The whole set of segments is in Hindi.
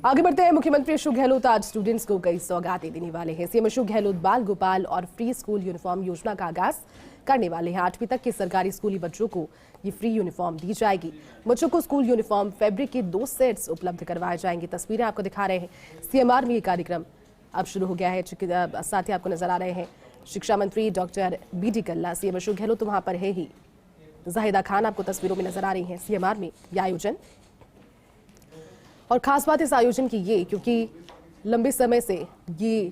आगे बढ़ते हैं। मुख्यमंत्री अशोक गहलोत आज स्टूडेंट्स को कई सौगातें देने वाले हैं। सीएम अशोक गहलोत बाल गोपाल और फ्री स्कूल यूनिफॉर्म योजना का आगाज करने वाले हैं। 8वीं तक के सरकारी स्कूली बच्चों को ये फ्री यूनिफॉर्म दी जाएगी। बच्चों को स्कूल यूनिफॉर्म फैब्रिक के 2 सेट्स उपलब्ध करवाए जाएंगे। तस्वीरें आपको दिखा रहे हैं। सीएमआर में ये कार्यक्रम अब शुरू हो गया है। साथ ही आपको नजर आ रहे हैं शिक्षा मंत्री डॉक्टर बीडी कल्ला। सीएम अशोक गहलोत तो वहां पर है ही। जाहिदा खान आपको तस्वीरों में नजर आ रही हैं। सीएमआर में यह आयोजन, और खास बात इस आयोजन की ये क्योंकि लंबे समय से ये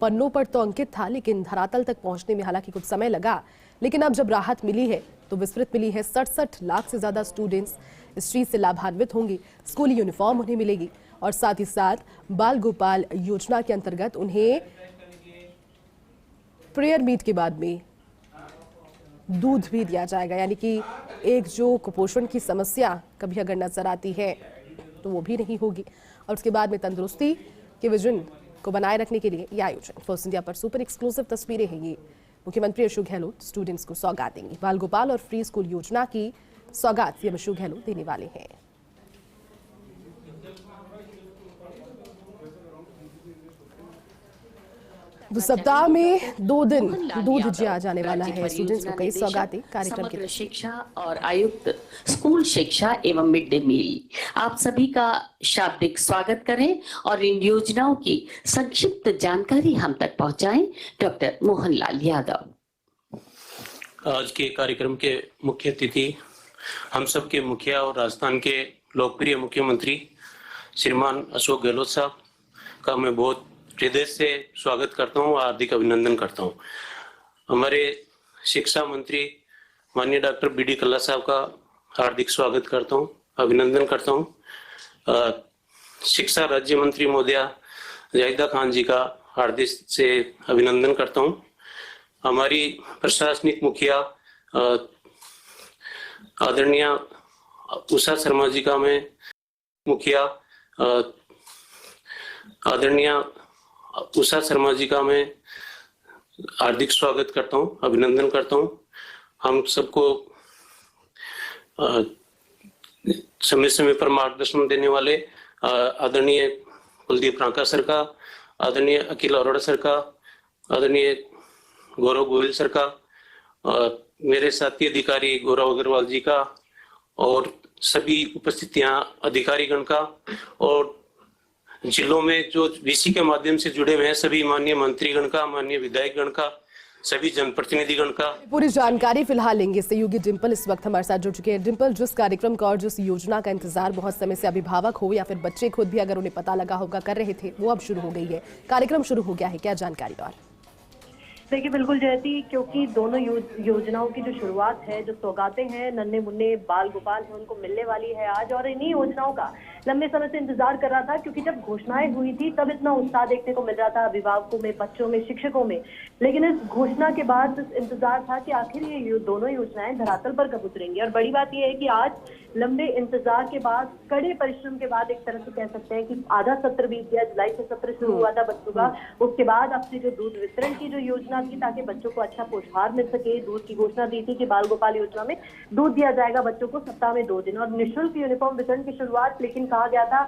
पन्नों पर तो अंकित था, लेकिन धरातल तक पहुंचने में हालांकि कुछ समय लगा। लेकिन अब जब राहत मिली है तो विस्तृत मिली है। 67 लाख से ज्यादा स्टूडेंट्स इस चीज से लाभान्वित होंगे। स्कूली यूनिफॉर्म उन्हें मिलेगी और साथ ही साथ बाल गोपाल योजना के अंतर्गत उन्हें प्रेयर मीट के बाद में दूध भी दिया जाएगा। यानी कि एक जो कुपोषण की समस्या कभी अगर नजर आती है तो वो भी नहीं होगी। और उसके बाद में तंदुरुस्ती के विजन को बनाए रखने के लिए यह आयोजन। फर्स्ट इंडिया पर सुपर एक्सक्लूसिव तस्वीरें हैं ये। मुख्यमंत्री अशोक गहलोत स्टूडेंट्स को सौगात देंगे। बाल गोपाल और फ्री स्कूल योजना की सौगात सीएम अशोक गहलोत देने वाले हैं। तो सप्ताह में 2 दिन दूध दिया जाने वाला है स्टूडेंट्स को। कई सौगातें कार्यक्रम की। शिक्षा और आयुक्त स्कूल शिक्षा एवं मिड डे मील, आप सभी का शाब्दिक स्वागत करें और इन योजनाओं की संक्षिप्त जानकारी हम तक पहुंचाएं। डॉक्टर मोहनलाल यादव। आज के कार्यक्रम के मुख्य अतिथि हम सब के मुखिया और राजस्थान के लोकप्रिय मुख्यमंत्री श्रीमान अशोक गहलोत साहब का मैं बहुत हृदय से स्वागत करता हूँ, हार्दिक अभिनंदन करता हूँ। हमारे शिक्षा मंत्री माननीय डॉक्टर बीडी कल्ला साहब का हार्दिक स्वागत करता हूँ, अभिनंदन करता हूँ। शिक्षा राज्य मंत्री महोदया जाहिदा खान जी का हार्दिक से अभिनंदन करता हूँ। हमारी प्रशासनिक मुखिया आदरणीय उषा शर्मा जी का मैं मुखिया आदरणीय उषा शर्मा जी का मैं हार्दिक स्वागत करता हूं, अभिनंदन करता हूं। हम सबको समय समय पर मार्गदर्शन देने वाले आदरणीय कुलदीप रांका सर का, आदरणीय अखिल अरोड़ा सर का, आदरणीय गौरव गोयल सर का, मेरे साथी अधिकारी गौरव अग्रवाल जी का और सभी उपस्थित यहाँ अधिकारीगण का और जिलों में जो वीसी के माध्यम से जुड़े हुए हैं सभी माननीय मंत्रीगण का, माननीय विधायकगण का, सभी जनप्रतिनिधिगण का पूरी जानकारी फिलहाल लेंगे। सहयोगी डिंपल इस वक्त हमारे साथ जुड़ चुके हैं। डिंपल, जिस कार्यक्रम का और जिस योजना का इंतजार बहुत समय से अभिभावक हो या फिर बच्चे खुद भी अगर उन्हें पता लगा होगा कर रहे थे, वो अब शुरू हो गई है, कार्यक्रम शुरू हो गया है, क्या जानकारी? और देखिए बिल्कुल जयती, क्योंकि दोनों योजनाओं की जो शुरुआत है, जो सौगातें हैं नन्हे मुन्ने बाल गोपाल हैं, उनको मिलने वाली है आज। और इन्हीं योजनाओं का लंबे समय से इंतजार कर रहा था, क्योंकि जब घोषणाएं हुई थी तब इतना उत्साह देखने को मिल रहा था अभिभावकों में, बच्चों में, शिक्षकों में। लेकिन इस घोषणा के बाद इंतजार था कि आखिर ये दोनों योजनाएं धरातल पर कब उतरेंगी। और बड़ी बात यह है कि आज लंबे इंतजार के बाद, कड़े परिश्रम के बाद, एक तरह से कह सकते हैं कि आधा सत्र बीत गया। जुलाई से सत्र शुरू हुआ था बच्चों का। उसके बाद अब से जो दूध वितरण की जो योजना थी ताकि बच्चों को अच्छा पोषाहार मिल सके, दूध की घोषणा दी थी कि बाल गोपाल योजना में दूध दिया जाएगा बच्चों को सप्ताह में 2 दिन और निःशुल्क यूनिफॉर्म वितरण की शुरुआत। लेकिन कहा गया था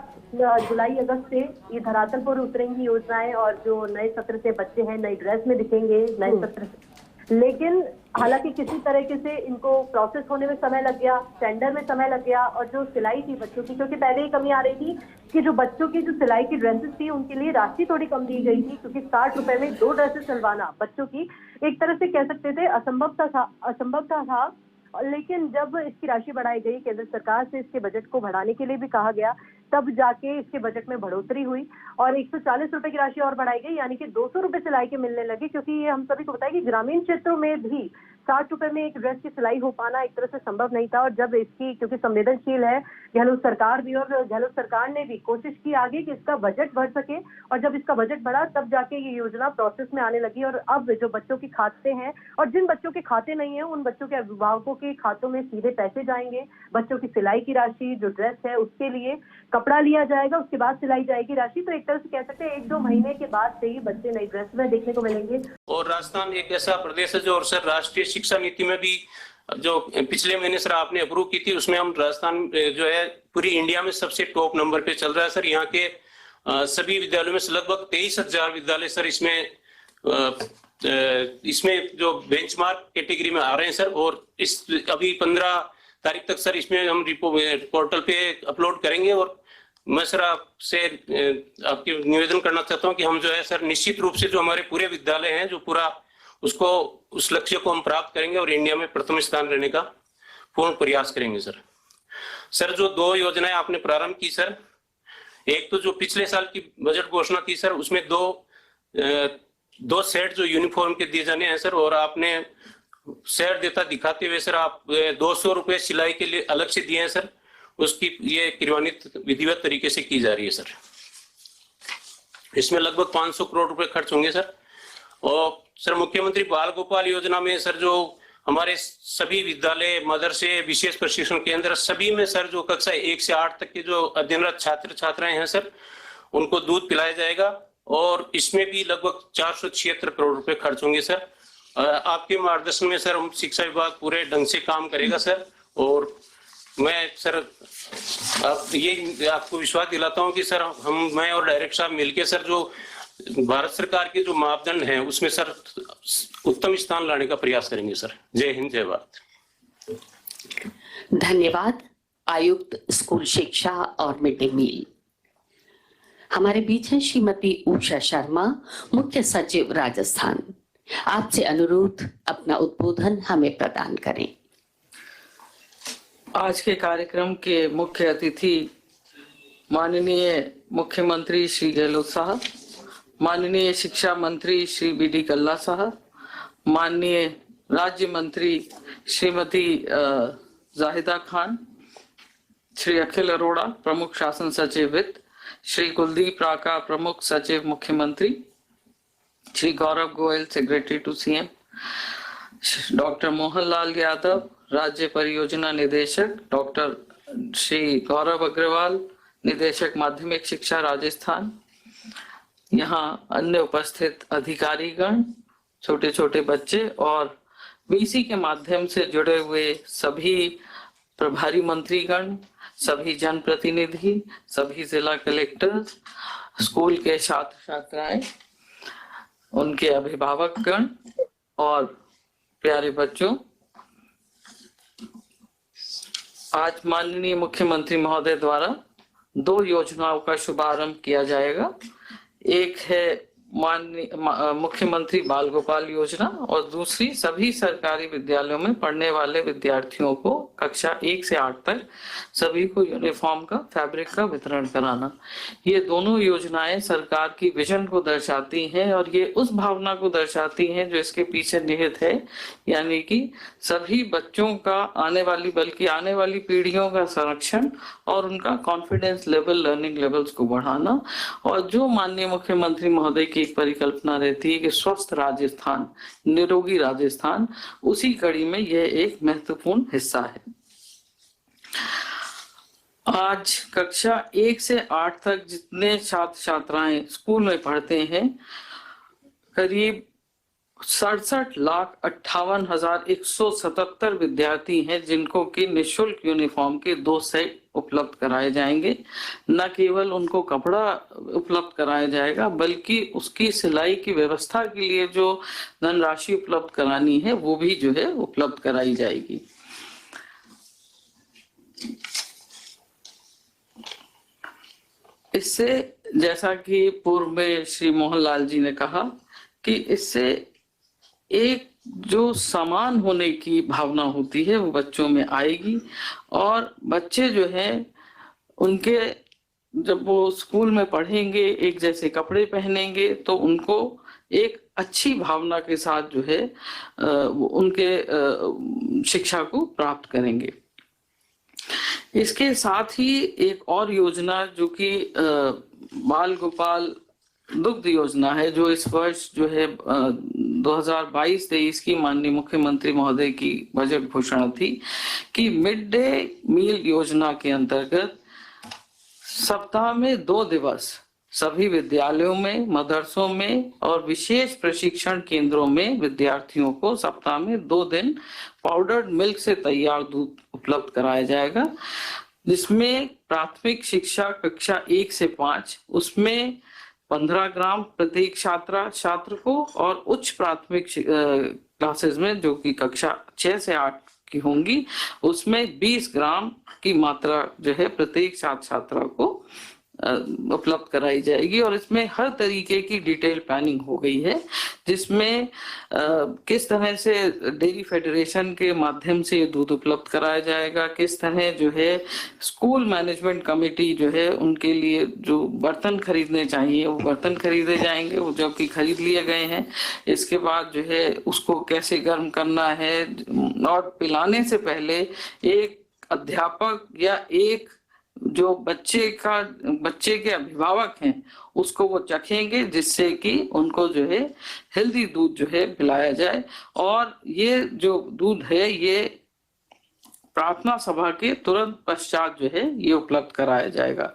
जुलाई अगस्त से ये धरातल पर उतरेंगी योजनाएं और जो नए सत्र से बच्चे हैं नई ड्रेस में दिखेंगे नए सत्र से। लेकिन हालांकि किसी तरीके से इनको प्रोसेस होने में समय लग गया, टेंडर में समय लग गया। और जो सिलाई थी बच्चों की, क्योंकि पहले ही कमी आ रही थी कि जो बच्चों की जो सिलाई की ड्रेसेस थी उनके लिए राशि थोड़ी कम दी गई थी, क्योंकि 60 रुपए में 2 ड्रेसेस सिलवाना बच्चों की एक तरह से कह सकते थे असंभव था। लेकिन जब इसकी राशि बढ़ाई गई, केंद्र सरकार से इसके बजट को बढ़ाने के लिए भी कहा गया, तब जाके इसके बजट में बढ़ोतरी हुई और 140 रुपए की राशि और बढ़ाई गई, यानी कि 200 रुपए सिलाई के मिलने लगे। क्योंकि ये हम सभी को पता है कि ग्रामीण क्षेत्रों में भी 60 रुपए में एक ड्रेस की सिलाई हो पाना एक तरह से संभव नहीं था। और जब इसकी, क्योंकि संवेदनशील है गहलोत सरकार भी, और गहलोत सरकार ने भी कोशिश की आगे कि इसका बजट बढ़ सके, और जब इसका बजट बढ़ा तब जाके ये योजना प्रोसेस में आने लगी। और अब जो बच्चों के खाते हैं और जिन बच्चों के खाते नहीं है उन बच्चों के अभिभावकों के खातों में सीधे पैसे जाएंगे। बच्चों की सिलाई की राशि, जो ड्रेस है उसके लिए कपड़ा लिया जाएगा, उसके बाद सिलाई जाएगी राशि। तो एक तरह से कह सकते हैं 1-2 महीने के बाद से ही बच्चे नई ड्रेस में देखने को मिलेंगे। और राजस्थान एक ऐसा प्रदेश है जो और सर राष्ट्रीय शिक्षा नीति में भी जो पिछले महीने सर आपने अप्रूव की थी, उसमें हम राजस्थान जो है पूरी इंडिया में सबसे टॉप नंबर पे चल रहा है सर। यहाँ के सभी विद्यालयों में से लगभग 23,000 विद्यालय सर इसमें जो बेंचमार्क कैटेगरी में आ रहे हैं सर। और इस अभी 15 तारीख तक सर इसमें हम पोर्टल पे अपलोड करेंगे। और मैं सर आपसे आपके निवेदन करना चाहता हूं कि हम जो है सर निश्चित रूप से जो हमारे पूरे विद्यालय हैं जो पूरा उसको उस लक्ष्य को हम प्राप्त करेंगे और इंडिया में प्रथम स्थान रहने का पूर्ण प्रयास करेंगे सर। सर जो 2 योजनाएं आपने प्रारंभ की सर, एक तो जो पिछले साल की बजट घोषणा थी सर, उसमें दो सेट जो यूनिफॉर्म के दिए जाने हैं सर। और आपने सेट देता दिखाते हुए सर आप 200 रुपए सिलाई के लिए अलग से दिए हैं सर। उसकी ये क्रियान्वित विधिवत तरीके से की जा रही है सर। इसमें लगभग 500 करोड़ रुपए खर्च होंगे सर। और सर मुख्यमंत्री बाल गोपाल योजना में सर जो हमारे सभी विद्यालय, मदरसे, विशेष प्रशिक्षण केंद्र सभी में सर जो कक्षा 1 से 8 तक के जो अध्ययनरत छात्र छात्राएं हैं सर, उनको दूध पिलाया जाएगा। और इसमें भी लगभग 476 करोड़ रुपए खर्च होंगे सर। आपके मार्गदर्शन में सर शिक्षा विभाग पूरे ढंग से काम करेगा सर। और मैं सर आपको विश्वास दिलाता हूं कि सर मैं और डायरेक्टर साहब मिलकर सर जो भारत सरकार के जो मापदंड हैं उसमें सर उत्तम स्थान लाने का प्रयास करेंगे सर। जय हिंद, जय भारत। धन्यवाद आयुक्त स्कूल शिक्षा और मिड डे मील। हमारे बीच है श्रीमती उषा शर्मा, मुख्य सचिव राजस्थान। आपसे अनुरोध अपना उद्बोधन हमें प्रदान करें। आज के कार्यक्रम के मुख्य अतिथि माननीय मुख्यमंत्री श्री गहलोत साहब, माननीय शिक्षा मंत्री श्री बी.डी. कल्ला साहब, माननीय राज्य मंत्री श्रीमती जाहिदा खान, श्री अखिल अरोड़ा प्रमुख शासन सचिव वित्त, श्री कुलदीप राका प्रमुख सचिव मुख्यमंत्री, Shri Gaurav Goyal secretary to CM, doctor Mohanlal Yadav राज्य परियोजना निदेशक, डॉक्टर श्री गौरव अग्रवाल निदेशक माध्यमिक शिक्षा राजस्थान, यहाँ अन्य उपस्थित अधिकारीगण, छोटे छोटे बच्चे और बीसी के माध्यम से जुड़े हुए सभी प्रभारी मंत्रीगण, सभी जनप्रतिनिधि, सभी जिला कलेक्टर्स, स्कूल के छात्र छात्राएं, उनके अभिभावकगण और प्यारे बच्चों, आज माननीय मुख्यमंत्री महोदय द्वारा 2 योजनाओं का शुभारंभ किया जाएगा। एक है मुख्यमंत्री बाल गोपाल योजना और दूसरी सभी सरकारी विद्यालयों में पढ़ने वाले विद्यार्थियों को कक्षा 1 से 8 तक सभी को यूनिफॉर्म का फैब्रिक का वितरण कराना। ये दोनों योजनाएं सरकार की विजन को दर्शाती हैं और ये उस भावना को दर्शाती हैं जो इसके पीछे निहित है, यानी कि सभी बच्चों का आने वाली पीढ़ियों का संरक्षण और उनका कॉन्फिडेंस लेवल, लर्निंग लेवल्स को बढ़ाना। और जो माननीय मुख्यमंत्री महोदय की एक परिकल्पना रहती है कि स्वस्थ राजस्थान, निरोगी राजस्थान, उसी कड़ी में यह एक महत्वपूर्ण हिस्सा है। आज कक्षा 1 से 8 तक जितने छात्र छात्राएं स्कूल में पढ़ते हैं, करीब 67,58,177 विद्यार्थी हैं जिनको कि निःशुल्क यूनिफॉर्म के 2 सेट उपलब्ध कराए जाएंगे। न केवल उनको कपड़ा उपलब्ध कराया जाएगा बल्कि उसकी सिलाई की व्यवस्था के लिए जो धनराशि उपलब्ध करानी है वो भी जो है उपलब्ध कराई जाएगी। इससे, जैसा कि पूर्व में श्री मोहनलाल जी ने कहा, कि इससे एक जो समान होने की भावना होती है वो बच्चों में आएगी और बच्चे जो है उनके जब वो स्कूल में पढ़ेंगे, एक जैसे कपड़े पहनेंगे तो उनको एक अच्छी भावना के साथ जो है उनके शिक्षा को प्राप्त करेंगे। इसके साथ ही एक और योजना जो कि बाल गोपाल दुग्ध योजना है, जो इस वर्ष जो है 2022-23 की माननीय मुख्यमंत्री महोदय की बजट घोषणा थी कि मिड डे मील योजना के अंतर्गत सप्ताह में 2 दिवस सभी विद्यालयों में, मदरसों में और विशेष प्रशिक्षण केंद्रों में विद्यार्थियों को सप्ताह में 2 दिन पाउडर्ड मिल्क से तैयार दूध उपलब्ध कराया जाएगा, जिसमें प्राथमिक शिक्षा कक्षा 1 से 5 उसमें 15 ग्राम प्रत्येक छात्र को, और उच्च प्राथमिक क्लासेस में जो कि कक्षा 6 से 8 की होंगी उसमें 20 ग्राम की मात्रा जो है प्रत्येक छात्रा को उपलब्ध कराई जाएगी। और इसमें हर तरीके की डिटेल प्लानिंग हो गई है, जिसमें किस तरह से डेयरी फेडरेशन के माध्यम से ये दूध उपलब्ध कराया जाएगा, किस तरह जो है स्कूल मैनेजमेंट कमेटी जो है उनके लिए जो बर्तन खरीदने चाहिए वो बर्तन खरीदे जाएंगे, वो जो कि खरीद लिए गए हैं। इसके बाद जो है उसको कैसे गर्म करना है, और पिलाने से पहले एक अध्यापक या एक जो बच्चे के अभिभावक हैं उसको वो चखेंगे, जिससे कि उनको जो है हेल्दी दूध जो है पिलाया जाए। और ये जो दूध है ये प्रार्थना सभा के तुरंत पश्चात जो है ये उपलब्ध कराया जाएगा।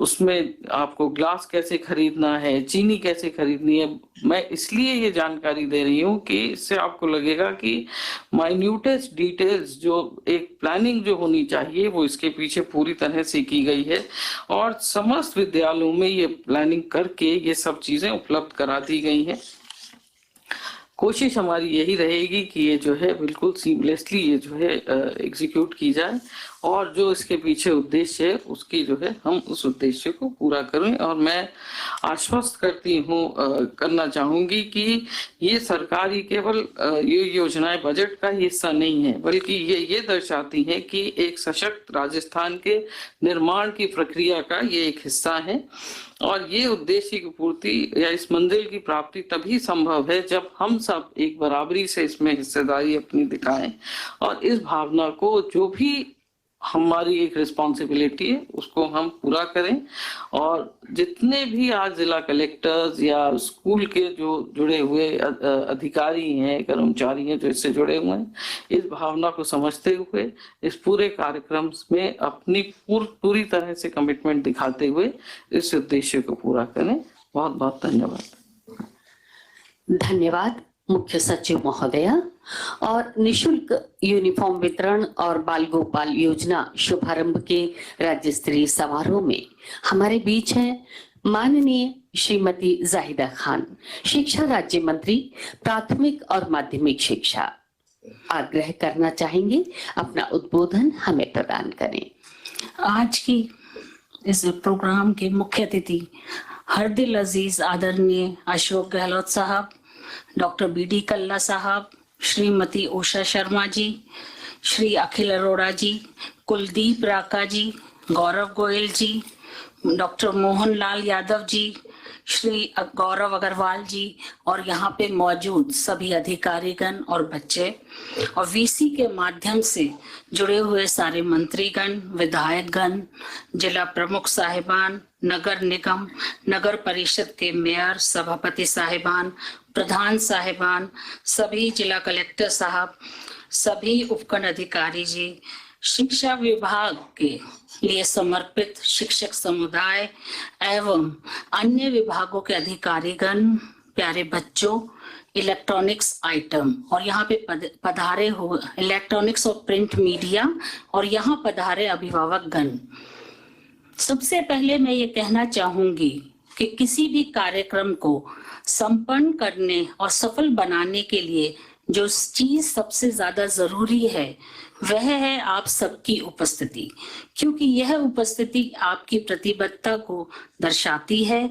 उसमें आपको ग्लास कैसे खरीदना है, चीनी कैसे खरीदनी है, मैं इसलिए ये जानकारी दे रही हूँ कि इससे आपको लगेगा कि माइन्यूटेस्ट डिटेल्स जो एक प्लानिंग जो होनी चाहिए वो इसके पीछे पूरी तरह से की गई है, और समस्त विद्यालयों में ये प्लानिंग करके ये सब चीजें उपलब्ध करा दी गई हैं। कोशिश हमारी यही रहेगी कि ये जो है बिल्कुल सीमलेसली ये जो है एग्जीक्यूट की जाए, और जो इसके पीछे उद्देश्य है उसकी जो है हम उस उद्देश्य को पूरा करें। और मैं आश्वस्त करना चाहूंगी कि ये सरकारी केवल ये योजनाएं बजट का हिस्सा नहीं है, बल्कि ये दर्शाती हैं कि एक सशक्त राजस्थान के निर्माण की प्रक्रिया का ये एक हिस्सा है। और ये उद्देश्य की पूर्ति या इस मंजिल की प्राप्ति तभी संभव है जब हम सब एक बराबरी से इसमें हिस्सेदारी अपनी दिखाएं, और इस भावना को जो भी हमारी एक रिस्पॉन्सिबिलिटी है उसको हम पूरा करें। और जितने भी आज जिला कलेक्टर्स या स्कूल के जो जुड़े हुए अधिकारी हैं, कर्मचारी हैं जो इससे जुड़े हुए हैं, इस भावना को समझते हुए इस पूरे कार्यक्रम में अपनी पूरी तरह से कमिटमेंट दिखाते हुए इस उद्देश्य को पूरा करें। बहुत बहुत धन्यवाद। धन्यवाद मुख्य सचिव महोदया। और निशुल्क यूनिफॉर्म वितरण और बाल गोपाल योजना शुभारंभ के राज्य स्तरीय समारोह में हमारे बीच हैं माननीय श्रीमती जाहिदा खान, शिक्षा राज्य मंत्री प्राथमिक और माध्यमिक शिक्षा। आग्रह करना चाहेंगे अपना उद्बोधन हमें प्रदान करें। आज की इस प्रोग्राम के मुख्य अतिथि हरदिल अजीज आदरणीय अशोक गहलोत साहब, डॉक्टर बीडी कल्ला साहब, श्रीमती उषा शर्मा जी, श्री अखिल अरोड़ा जी, कुलदीप राका जी, गौरव गोयल जी, डॉक्टर मोहन लाल यादव जी, श्री गौरव अग्रवाल जी, और यहाँ पे मौजूद सभी अधिकारीगण और बच्चे, और वीसी के माध्यम से जुड़े हुए सारे मंत्रीगण, विधायकगण, जिला प्रमुख साहिबान, नगर निगम, नगर परिषद के मेयर, सभापति साहिबान, प्रधान साहिबान, सभी जिला कलेक्टर साहब, सभी उपखंड अधिकारी जी, शिक्षा विभाग के लिए समर्पित शिक्षक समुदाय एवं अन्य विभागों के अधिकारीगण, प्यारे बच्चों, इलेक्ट्रॉनिक्स आइटम और यहाँ पे पधारे हो इलेक्ट्रॉनिक्स और प्रिंट मीडिया और यहाँ पधारे अभिभावक गण। सबसे पहले मैं ये कहना चाहूंगी कि किसी भी कार्यक्रम को संपन्न करने और सफल बनाने के लिए जो चीज सबसे ज्यादा जरूरी है वह है आप सबकी उपस्थिति, क्योंकि यह उपस्थिति आपकी प्रतिबद्धता को दर्शाती है